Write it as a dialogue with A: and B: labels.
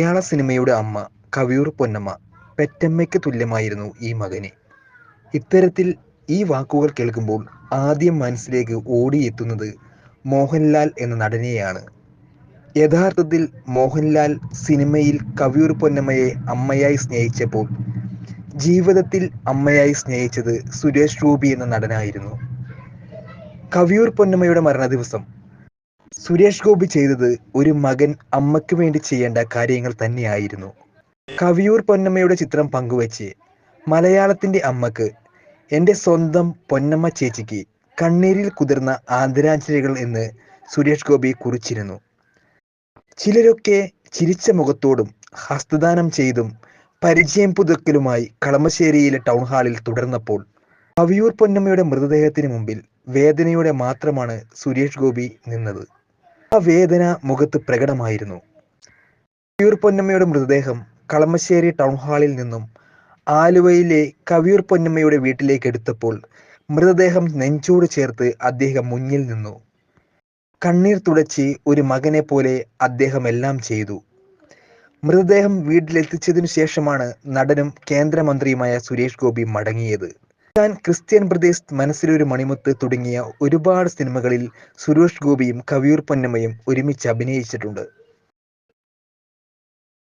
A: മലയാള സിനിമയുടെ അമ്മ കവിയൂർ പൊന്നമ്മ പെറ്റമ്മയ്ക്ക് തുല്യമായിരുന്നു ഈ മകന്. ഇത്തരത്തിൽ ഈ വാക്കുകൾ കേൾക്കുമ്പോൾ ആദ്യം മനസ്സിലേക്ക് ഓടിയെത്തുന്നത് മോഹൻലാൽ എന്ന നടനെയാണ്. യഥാർത്ഥത്തിൽ മോഹൻലാൽ സിനിമയിൽ കവിയൂർ പൊന്നമ്മയെ അമ്മയായി സ്നേഹിച്ചപ്പോൾ ജീവിതത്തിൽ അമ്മയായി സ്നേഹിച്ചത് സുരേഷ് ഗോപി എന്ന നടനായിരുന്നു. കവിയൂർ പൊന്നമ്മയുടെ മരണദിവസം സുരേഷ് ഗോപി ചെയ്തത് ഒരു മകൻ അമ്മയ്ക്ക് വേണ്ടി ചെയ്യേണ്ട കാര്യങ്ങൾ തന്നെയായിരുന്നു. കവിയൂർ പൊന്നമ്മയുടെ ചിത്രം പങ്കുവച്ച് മലയാളത്തിന്റെ അമ്മക്ക്, എൻ്റെ സ്വന്തം പൊന്നമ്മ ചേച്ചിക്ക് കണ്ണീരിൽ കുതിർന്ന ആദരാഞ്ജലികൾ എന്ന് സുരേഷ് ഗോപി കുറിച്ചിരുന്നു. ചിലരൊക്കെ ചിരിച്ച മുഖത്തോടും ഹസ്തദാനം ചെയ്തും പരിചയം പുതുക്കലുമായി കളമശ്ശേരിയിലെ ടൗൺ ഹാളിൽ തുടർന്നപ്പോൾ കവിയൂർ പൊന്നമ്മയുടെ മൃതദേഹത്തിന് മുമ്പിൽ വേദനയോടെ മാത്രമാണ് സുരേഷ് ഗോപി നിന്നത്. ആ വേദന മുഖത്ത് പ്രകടമായിരുന്നു. കവിയൂർ പൊന്നമ്മയുടെ മൃതദേഹം കളമശ്ശേരി ടൗൺ ഹാളിൽ നിന്നും ആലുവയിലെ കവിയൂർ പൊന്നമ്മയുടെ വീട്ടിലേക്ക് എടുത്തപ്പോൾ മൃതദേഹം നെഞ്ചോട് ചേർത്ത് അദ്ദേഹം മുന്നിൽ നിന്നു. കണ്ണീർ തുടച്ച് ഒരു മകനെ പോലെ അദ്ദേഹം എല്ലാം ചെയ്തു. മൃതദേഹം വീട്ടിലെത്തിച്ചതിനു ശേഷമാണ് നടനും കേന്ദ്രമന്ത്രിയുമായ സുരേഷ് ഗോപി മടങ്ങിയത്. ഞാൻ, ക്രിസ്ത്യൻ ബ്രദേഴ്സ്, മനസ്സിലൊരു മണിമുത്ത് തുടങ്ങിയ ഒരുപാട് സിനിമകളിൽ സുരേഷ് ഗോപിയും കവിയൂർ പൊന്നമ്മയും ഒരുമിച്ച് അഭിനയിച്ചിട്ടുണ്ട്.